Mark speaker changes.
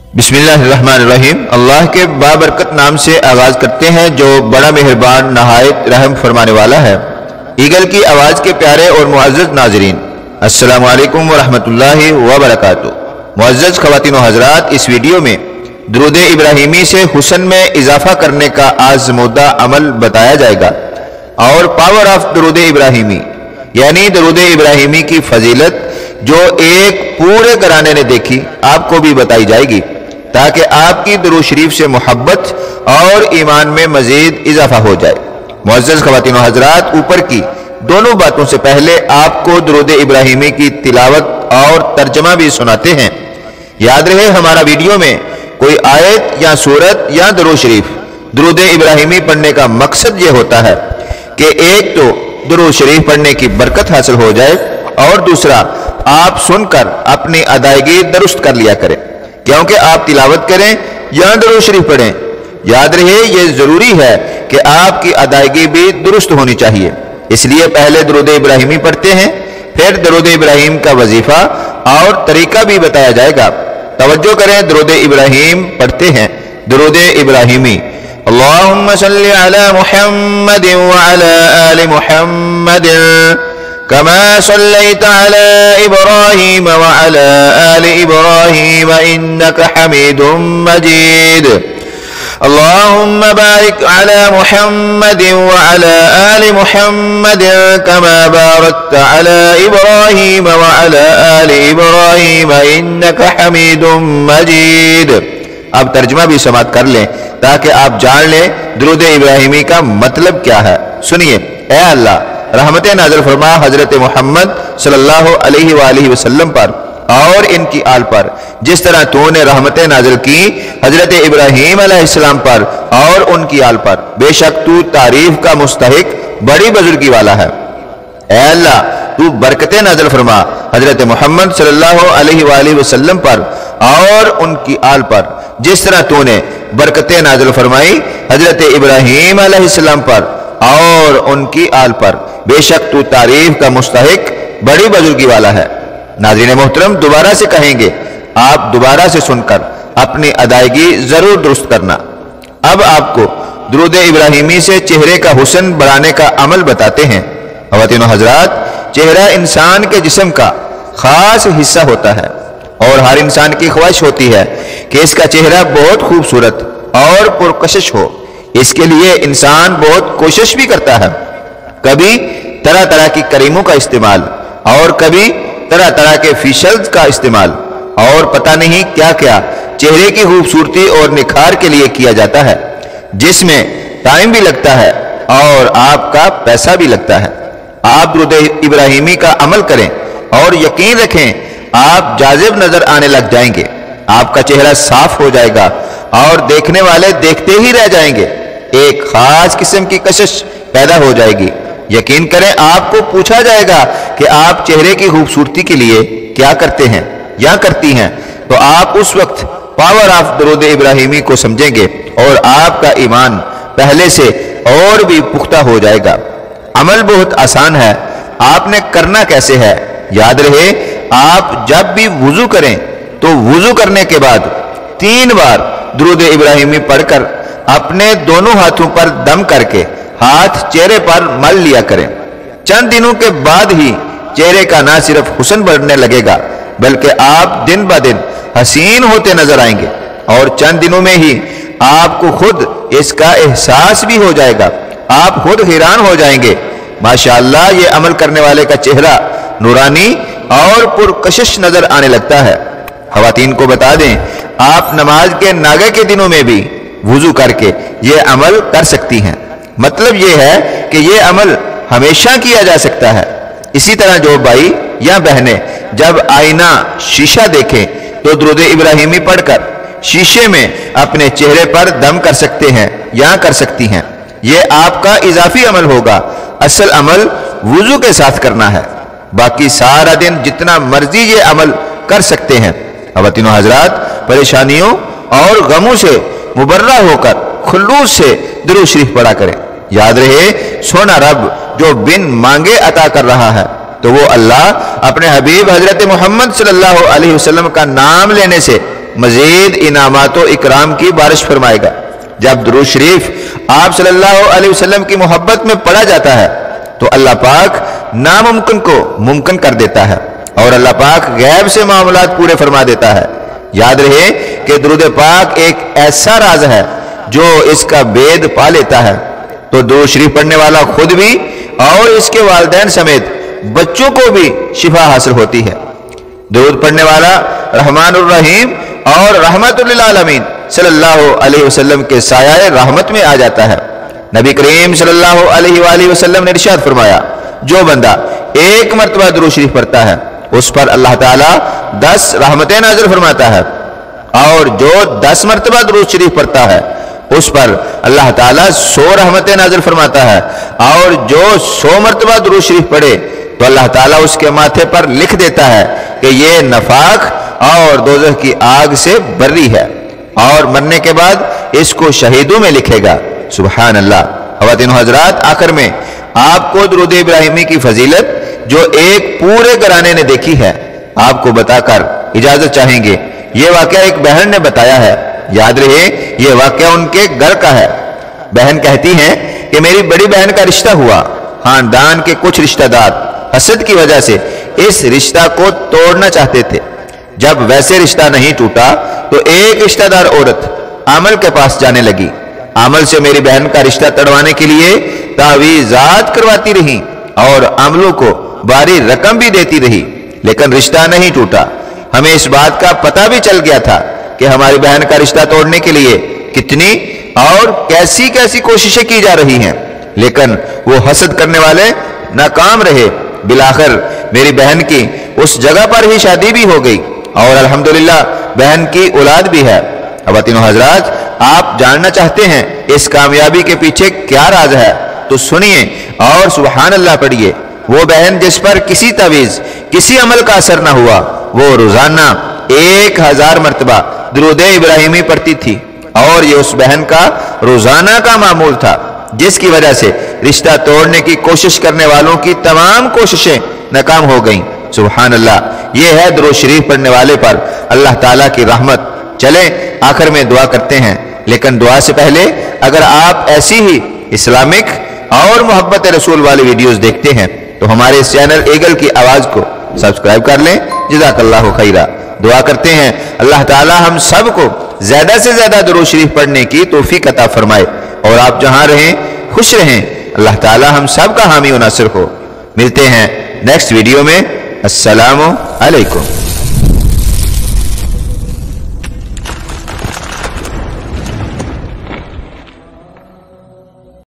Speaker 1: बिस्मिल्लाहिर्रहमानिर्रहीम। अल्लाह के बाबरकत नाम से आगाज करते हैं जो बड़ा मेहरबान नहायत रहम फरमाने वाला है। ईगल की आवाज़ के प्यारे और मुअज़्ज़ज़ नाज़रीन, अस्सलामु अलैकुम व रहमतुल्लाहि व बरकातुहू। मुअज़्ज़ज़ ख़वातीन व हज़रात, इस वीडियो में दुरूद इब्राहिमी से हुस्न में इजाफा करने का आज़मूदा अमल बताया जाएगा और पावर ऑफ दुरूद इब्राहिमी यानी दुरूद इब्राहिमी की फजीलत जो एक पूरे घराने ने देखी आपको भी बताई जाएगी, ताकि आपकी दुरूद शरीफ से मोहब्बत और ईमान में मजीद इजाफा हो जाए। मुअज़्ज़ज़ ख़वातीन व हज़रात, ऊपर की दोनों बातों से पहले आपको दुरूद इब्राहिमी की तिलावत और तर्जमा भी सुनाते हैं। याद रहे, हमारा वीडियो में कोई आयत या सूरत या दुरूद शरीफ दुरूद इब्राहिमी पढ़ने का मकसद ये होता है कि एक तो दुरूद शरीफ पढ़ने की बरकत हासिल हो जाए और दूसरा आप सुनकर अपनी अदायगी दुरुस्त कर लिया करें, क्योंकि आप तिलावत करें या दुरूद शरीफ पढ़ें, याद रहे ये जरूरी है कि आपकी अदायगी भी दुरुस्त होनी चाहिए। इसलिए पहले दुरूद इब्राहिमी पढ़ते हैं, फिर दुरूद इब्राहिम का वजीफा और तरीका भी बताया जाएगा। तवज्जो करें, दुरूद इब्राहिम पढ़ते हैं। दुरूद इब्राहिमी अल्लाहुम्मा सल्लि अला मुहम्मद व अला आलि मुहम्मद कमा सल्लैता अला इब्राहीम व अला आलि इब्राहीम इन्नका हमीदुम मजीद। अल्लाहुम्मा बारिक अला मुहम्मद व अला आलि मुहम्मद कमा बारकता अला इब्राहीम व अला आलि इब्राहीम इन्नका हमीदुम मजीद। अब तर्जुमा भी समाप्त कर लें ताकि आप जान लें दुरूद इब्राहिमी का मतलब क्या है। सुनिए, ऐ अल्लाह, रहमतें नाज़िल फरमा हजरत मोहम्मद सल्लल्लाहु अलैहि वालैहि वसल्लम पर और इनकी आल पर, जिस तरह तूने रहमतें नाज़िल की हजरत इब्राहीम अलैहिस्सलाम पर और उनकी आल पर। बेशक तू तारीफ का मुस्तहिक बड़ी बुजुर्गी वाला है। ऐ अल्लाह, तू बरकतें नाज़िल फरमा हजरत मोहम्मद सल्लल्लाहु अलैहि वालैहि वसल्लम पर और उनकी आल पर, जिस तरह तूने बरकतें नाज़िल फरमाई हजरत इब्राहीम अलैहिस्सलाम पर और उनकी आल पर। बेशक तू तारीफ का मुस्तहिक बड़ी बुजुर्गी वाला है। नाज़रीन मोहतरम, दोबारा से कहेंगे, आप दोबारा से सुनकर अपनी अदायगी जरूर दुरुस्त करना। अब आपको दुरूद इब्राहिमी से चेहरे का हुस्न बढ़ाने का अमल बताते हैं। ख़वातीन व हज़रात, चेहरा इंसान के जिस्म का खास हिस्सा होता है और हर इंसान की ख्वाहिश होती है कि इसका चेहरा बहुत खूबसूरत और पुरकशिश हो। इसके लिए इंसान बहुत कोशिश भी करता है, कभी तरह तरह की करीमों का इस्तेमाल और कभी तरह तरह के फेशियल्स का इस्तेमाल और पता नहीं क्या क्या चेहरे की खूबसूरती और निखार के लिए किया जाता है, जिसमें टाइम भी लगता है और आपका पैसा भी लगता है। आप दुरूद इब्राहिमी का अमल करें और यकीन रखें आप जाजिब नजर आने लग जाएंगे। आपका चेहरा साफ हो जाएगा और देखने वाले देखते ही रह जाएंगे। एक खास किस्म की कशिश पैदा हो जाएगी। यकीन करें, आपको पूछा जाएगा कि आप चेहरे की खूबसूरती के लिए क्या करते हैं या करती हैं, तो आप उस वक्त पावर ऑफ दुरूद इब्राहिमी को समझेंगे और आपका ईमान पहले से और भी पुख्ता हो जाएगा। अमल बहुत आसान है, आपने करना कैसे है। याद रहे, आप जब भी वुजू करें तो वुजू करने के बाद 3 बार दुरूद इब्राहिमी पढ़कर अपने दोनों हाथों पर दम करके हाथ चेहरे पर मल लिया करें। चंद दिनों के बाद ही चेहरे का ना सिर्फ हुस्न बढ़ने लगेगा, बल्कि आप दिन ब दिन हसीन होते नजर आएंगे और चंद दिनों में ही आपको खुद इसका एहसास भी हो जाएगा। आप खुद हैरान हो जाएंगे। माशाअल्लाह, ये अमल करने वाले का चेहरा नूरानी और पुरकशिश नजर आने लगता है। ख़वातीन को बता दें, आप नमाज के नागे के दिनों में भी वुजू करके ये अमल कर सकती हैं। मतलब ये है कि ये अमल हमेशा किया जा सकता है। इसी तरह जो भाई या बहनें जब आईना शीशा देखें तो दुरूद इब्राहिमी पढ़कर शीशे में अपने चेहरे पर दम कर सकते हैं या कर सकती हैं। ये आपका इजाफी अमल होगा। असल अमल वुजू के साथ करना है। बाकी सारा दिन जितना मर्जी ये अमल कर सकते हैं। ख़वातीन व हज़रात, परेशानियों और गमों से मुबर्रा होकर खुलूस से दुरूद शरीफ पढ़ा करें। याद रहे, सोना रब जो बिन मांगे अता कर रहा है, तो वो अल्लाह अपने हबीब हजरत मोहम्मद सल्लल्लाहु अलैहि वसल्लम का नाम लेने से मजीद इनामात व इकराम की बारिश फरमाएगा। जब दुरूद शरीफ आप सल्लल्लाहु अलैहि वसल्लम की मोहब्बत में पढ़ा जाता है तो अल्लाह पाक नामुमकिन को मुमकिन कर देता है और अल्लाह पाक गैब से मामलात पूरे फरमा देता है। याद रहे कि दुरूद पाक एक ऐसा राज है जो इसका भेद पा लेता है। तो दुरूद शरीफ पढ़ने वाला खुद भी और इसके वालिदैन समेत बच्चों को भी शिफा हासिल होती है। दुरूद पढ़ने वाला रहमानुर रहीम और रहमतुल लिल आलमीन सल्लल्लाहु अलैहि वसल्लम के साया रहमत में आ जाता है। नबी करीम सल्लल्लाहु अलैहि वसल्लम ने इरशाद फरमाया, जो बंदा एक मरतबा दुरूद शरीफ पढ़ता है उस पर अल्लाह ताला 10 रहमतें नाज़िल फरमाता है और जो 10 मरतबा दुरूद शरीफ पढ़ता है उस पर अल्लाह ताला 100 रहमतें नाज़िल फरमाता है और जो 100 मरतबा दुरूद शरीफ पढ़े तो अल्लाह ताला उसके माथे पर लिख देता है कि ये नफाक और दोज़ख की आग से बर्री है और मरने के बाद इसको शहीदों में लिखेगा। सुभान अल्लाह। ख़वातीन हज़रात, आखिर में आपको दुरूद इब्राहिमी की फजीलत जो एक पूरे घराने ने देखी है आपको बताकर इजाजत चाहेंगे। ये वाकया एक बहन ने बताया है। याद रहे ये वाकया उनके घर का है। बहन कहती हैं कि मेरी बड़ी बहन का रिश्ता हुआ, खानदान के कुछ रिश्तेदार हसद की वजह से इस रिश्ता को तोड़ना चाहते थे। जब वैसे रिश्ता नहीं टूटा तो एक रिश्तेदार औरत आमल के पास जाने लगी। आमल से मेरी बहन का रिश्ता तड़वाने के लिए तावीज़ात करवाती रही और आमलों को भारी रकम भी देती रही, लेकिन रिश्ता नहीं टूटा। हमें इस बात का पता भी चल गया था कि हमारी बहन का रिश्ता तोड़ने के लिए कितनी और कैसी कैसी कोशिशें की जा रही हैं, लेकिन वो हसद करने वाले नाकाम रहे। बिलाखिर मेरी बहन की उस जगह पर ही शादी भी हो गई और अल्हम्दुलिल्लाह बहन की औलाद भी है। ख़वातीन हज़रात, आप जानना चाहते हैं इस कामयाबी के पीछे क्या राज है तो सुनिए और सुभान अल्लाह पढ़िए। वो बहन जिस पर किसी तवीज़ किसी अमल का असर ना हुआ वो रोजाना 1000 मरतबा दुरूद इब्राहिमी पढ़ती थी और ये उस बहन का रोजाना का मामूल था, जिसकी वजह से रिश्ता तोड़ने की कोशिश करने वालों की तमाम कोशिशें नाकाम हो गईं। सुभान अल्लाह। ये है दुरूद शरीफ पढ़ने वाले पर अल्लाह ताला की रहमत। चले आखिर में दुआ करते हैं, लेकिन दुआ से पहले अगर आप ऐसी ही इस्लामिक और मोहब्बत रसूल वाली वीडियोस देखते हैं तो हमारे इस चैनल ईगल की आवाज को सब्सक्राइब कर लें। जज़ाकल्लाहु खैरा। दुआ करते हैं अल्लाह ताला हम सब को ज्यादा से ज्यादा दुरूद शरीफ पढ़ने की तौफीक अता फरमाए और आप जहां रहें खुश रहें। अल्लाह ताला हम सब का हामी व नासिर हो। मिलते हैं नेक्स्ट वीडियो में। अस्सलामु अलैकुम।